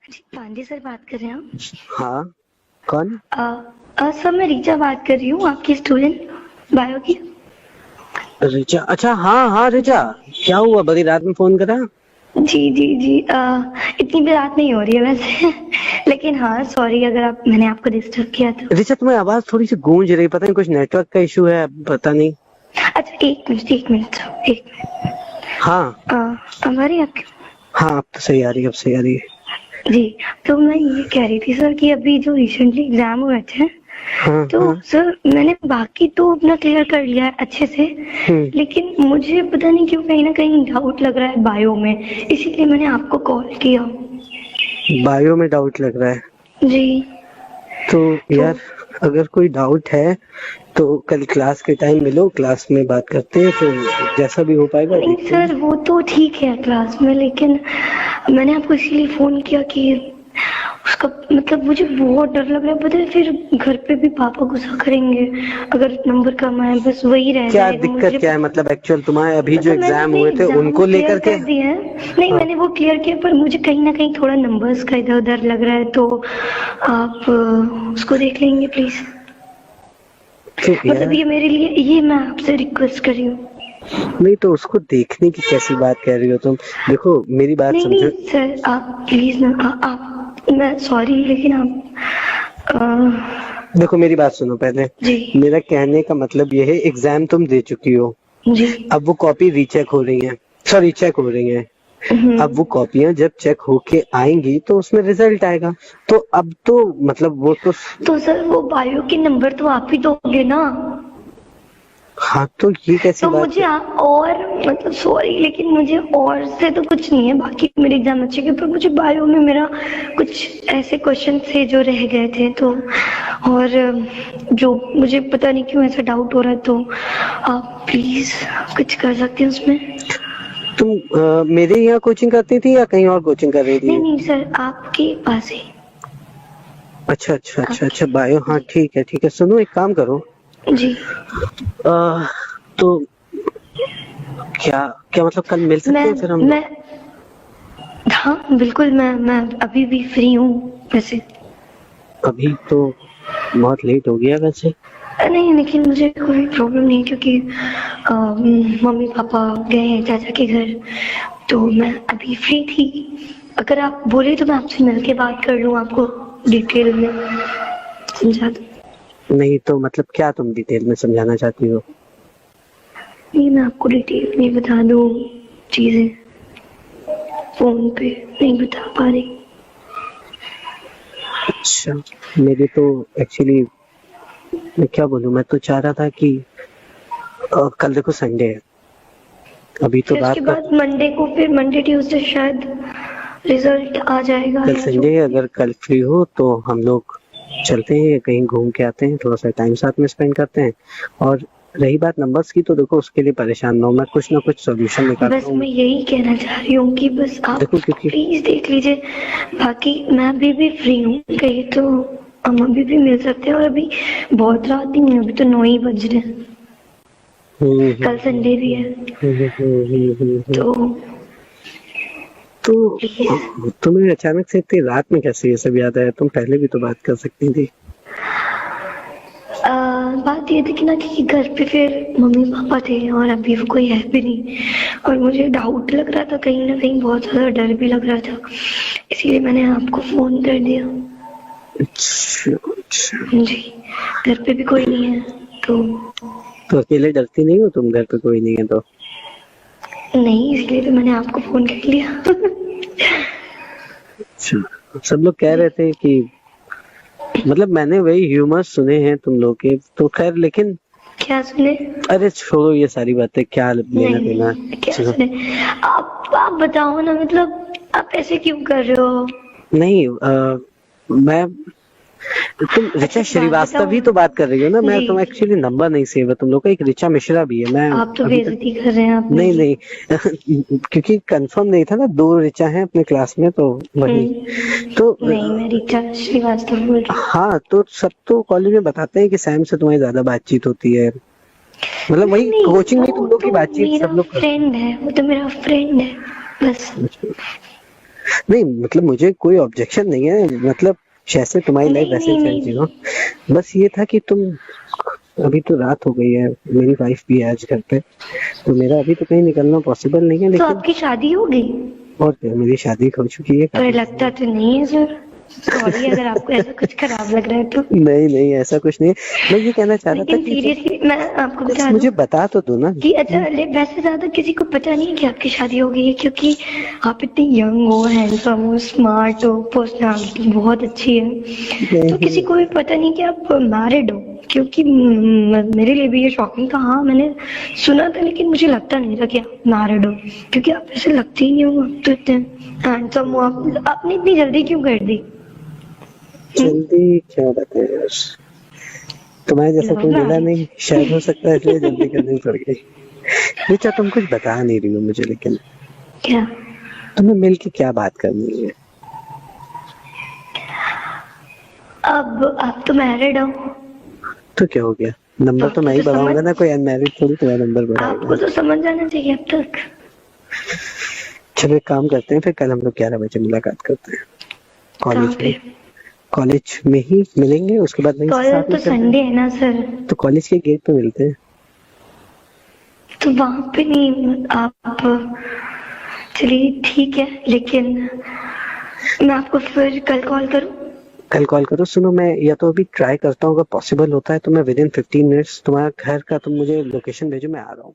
जी, Pandey sir बात कर रहे हैं आप? हाँ, कौन? सर मैं रीचा बात कर रही हूँ, आपकी स्टूडेंट बायो की। ऋचा? अच्छा, हाँ हाँ ऋचा, क्या हुआ, बड़ी रात में फोन करा? जी जी जी, इतनी भी रात नहीं हो रही है वैसे लेकिन हाँ सॉरी अगर मैंने आपको डिस्टर्ब किया तो। ऋचा, तुम्हारी आवाज थोड़ी सी गूंज रही, पता नहीं कुछ नेटवर्क का इशू है, पता नहीं। अच्छा एक मिनट। हाँ हमारी आपकी। हाँ, अब तो सही आ रही है, अब सही आ रही है। जी, तो मैं ये कह रही थी सर कि अभी जो रिसेंटली एग्जाम हुए थे हाँ तो हाँ। सर मैंने बाकी तो अपना क्लियर कर लिया है अच्छे से, लेकिन मुझे पता नहीं क्यों कहीं ना कहीं डाउट लग रहा है बायो में, इसीलिए मैंने आपको कॉल किया। बायो में डाउट लग रहा है? जी तो यार, अगर कोई डाउट है तो कल क्लास के टाइम मिलो, क्लास में बात करते हैं, फिर जैसा भी हो पाएगा नहीं देखते हैं। सर वो तो ठीक है क्लास में, लेकिन मैंने आपको इसीलिए फोन किया कि उसका मतलब मुझे बहुत डर लग रहा है, पता है फिर घर पे भी पापा गुस्सा करेंगे अगर नंबर कम आए, बस वही रह क्या जाएगा दिक्कत मुझे। क्या है, मतलब एक्चुअल तुम्हारे अभी जो मतलब मैंने एग्जाम अपने हुए थे एग्जाम उनको क्लियर लेकर के? कर दिए हैं। नहीं हाँ। मैंने वो क्लियर किया, पर मुझे कहीं ना कहीं थोड़ा नंबर्स का इधर उधर लग रहा है, तो आप उसको देख लेंगे प्लीज। तो मतलब यार, ये मेरे लिए, ये मैं आपसे रिक्वेस्ट कर रही हूँ। नहीं तो उसको देखने की कैसी बात कह रही हो तुम? देखो मेरी बात नहीं समझो। नहीं सर आप प्लीज ना, आप मैं सॉरी लेकिन आप देखो मेरी बात सुनो पहले। जी मेरा कहने का मतलब ये है, एग्जाम तुम दे चुकी हो, जी। अब वो कॉपी रीचेक हो रही है, सॉरी चेक हो रही है। अब वो कॉपियां जब चेक होके आएंगी तो उसमें रिजल्ट आएगा। तो अब तो मतलब वो तो सर वो बायो के नंबर तो आप ही दोगे ना? हाँ, तो ये कैसी तो बात मुझे है? और मतलब सॉरी लेकिन मुझे और से तो कुछ नहीं है, बाकी मेरे एग्जाम अच्छे गए, पर मुझे बायो में मेरा कुछ ऐसे क्वेश्चन थे जो रह गए थे, तो और जो मुझे पता नहीं क्यों ऐसा डाउट हो रहा है, तो आप प्लीज कुछ कर सकते हैं उसमें? तुम मेरे यहाँ कोचिंग करती थी या कहीं और कोचिंग कर रही नहीं थी? नहीं सर आपके पास ही। अच्छा अच्छा अच्छा अच्छा, आपके बायो, हाँ ठीक है ठीक है। सुनो एक काम करो, जी। तो क्या क्या मतलब कल मिल मैं सकते हैं फिर हम लोग? मैं हाँ बिल्कुल, मैं अभी भी फ्री हूँ वैसे। अभी तो बहुत लेट हो गया वैसे। नहीं लेकिन मुझे कोई प्रॉब्लम नहीं, क्योंकि मम्मी पापा गए हैं चाचा के घर, तो मैं अभी फ्री थी। अगर आप बोले तो मैं आपसे मिलके बात कर लूँ, आपको डिटेल में समझा दूँ। नहीं तो मतलब क्या तुम डिटेल में समझाना चाहती हो? नहीं मैं आपको डिटेल में बता दूँ, चीजें फोन पे नहीं बता पा रही। अच्छा, मेरे तो एक्चुअली, मैं क्या बोलूं, मैं तो चाह रहा था कि कल देखो संडे है, अभी तो फिर उसके रात का। बाद मंडे को, फिर मंडे ट्यूसडे शायद रिजल्ट आ जाएगा कल या जो संडे है, अगर कल फ्री हो तो हम लोग चलते हैं, कहीं घूम के आते हैं, थोड़ा सा टाइम साथ में स्पेंड करते हैं। और रही बात नंबर्स की, तो देखो उसके लिए परेशान ना हो, मैं कुछ ना कुछ सोल्यूशन निकालता बस हूँ। मैं यही कहना चाह रही हूँ कि बस आप देखो क्योंकि प्लीज देख लीजिए, बाकी मैं अभी भी फ्री हूँ, कहीं तो हम अभी भी मिल सकते हैं, और अभी बहुत रात नहीं है, अभी तो 9 ही बज रहे हैं, कल संडे भी है, तो तो प्लीज। तुम्हें अचानक से इतनी रात में कैसे ये सब याद आया? तुम पहले भी तो बात कर सकती थी। बात ये थी कि ना कि घर पे फिर मम्मी पापा थे और अभी वो कोई है भी नहीं, और मुझे डाउट लग रहा था, कहीं ना कहीं बहुत ज्यादा डर भी लग रहा था, इसीलिए मैंने आपको फोन कर दिया। अच्छा अच्छा। जी, घर पे भी कोई नहीं है तो अकेले डरती नहीं हो तुम, घर पे कोई नहीं है तो? नहीं, इसलिए तो मैंने आपको फोन कर लिया अच्छा, सब लोग कह रहे थे कि मतलब मैंने वही ह्यूमर सुने हैं तुम लोग के, तो खैर, लेकिन क्या सुने? अरे छोड़ो ये सारी बातें, क्या लेना नहीं देना। नहीं क्या सुने? आप बताओ ना, मतलब आप ऐसे क्यों कर रहे हो? नहीं मैं, तुम अच्छा ऋचा एक बात श्रीवास्तव बताओ ही तो बात कर रही हो ना? मैं जी, तो एक्चुअली नंबर नहीं सेव है तुम लोग का, एक ऋचा मिश्रा भी है, मैं आप तो अभी तक। बेइज्जती कर रहे हैं आप नहीं मेरी। नहीं क्योंकि कंफर्म नहीं था ना, 2 ऋचा हैं अपने क्लास में, तो वही। तो नहीं मैं रीचा श्रीवास्तव बोल रही हूँ। हाँ, तो सब तो कॉलेज में बताते हैं कि सैम से तुम्हारी ज्यादा बातचीत होती है, मतलब नहीं वही नहीं कोचिंग में वो तुम लोग की तो बातचीत मेरा सब लोग फ्रेंड है, वो तो मेरा फ्रेंड है बस। करते हैं। नहीं मतलब मुझे कोई ऑब्जेक्शन नहीं है, मतलब जैसे तुम्हारी लाइफ नहीं वैसे नहीं चलती नहीं। हो। बस ये था कि तुम, अभी तो रात हो गई है, मेरी वाइफ भी है आज घर पे, तो मेरा अभी तो कहीं निकलना पॉसिबल नहीं है, तो लेकिन आपकी शादी हो गई? और क्या, मेरी शादी हो चुकी है पर काफी लगता पहले। तो नहीं है सर। सॉरी अगर आपको ऐसा कुछ खराब लग रहा है तो। नहीं नहीं ऐसा कुछ नहीं है, मैं ये कहना चाह रहा था लेकिन कि तुम सीरियसली मैं आपको कुछ बता दूं मुझे बता तो दो ना। कि अच्छा वैसे ज्यादा किसी को पता नहीं है कि आपकी शादी हो गई है, क्योंकि आप इतने यंग हो, हैंडसम हो, स्मार्ट हो, पर्सनालिटी बहुत अच्छी है, तो किसी नहीं को भी पता नहीं कि आप मैरिड हो। क्योंकि मेरे लिए भी ये शॉकिंग था। हाँ मैंने सुना था लेकिन मुझे लगता नहीं था कि आप मैरिड हो, क्योंकि आप ऐसे लगते ही नहीं हो। आप तो इतने हैंडसम हो। आपने इतनी जल्दी क्यों कर दी? जल्दी क्या बताएं यार, तुम्हारे जैसा लव कोई मिला नहीं, शायद हो सकता है मैरिज। इसलिए जल्दी करनी पड़ गई। रिचा तुम कुछ बता नहीं रही हो मुझे, लेकिन क्या? तुम्हें मिल के क्या बात करनी है? अब आप तो मैरिड हो, तो क्या हो गया, नंबर तो आपको मैं ही तो समझ बढ़ाऊंगा ना, कोई अनमैरिड थोड़ी तुम्हारा नंबर बढ़ाएगा। आपको तो समझ जाना चाहिए अब तक। चलो एक काम करते हैं, फिर कल हम लोग 11 बजे मुलाकात करते हैं कहाँ कॉलेज पे? में। कॉलेज में ही मिलेंगे, उसके बाद वहीं से कल साथ तो में चलते हैं। संडे है ना सर। तो कॉलेज के गेट पे मिलते हैं। तो वहां पे नहीं आप? चलिए ठीक है, लेकिन मैं आपको फिर कल कॉल करूं? कल कॉल करो। सुनो, मैं या तो अभी ट्राई करता हूँ, अगर पॉसिबल होता है तो मैं विद इन 15 मिनट्स तुम्हारा घर का तुम मुझे लोकेशन भेजो, मैं आ रहा हूँ।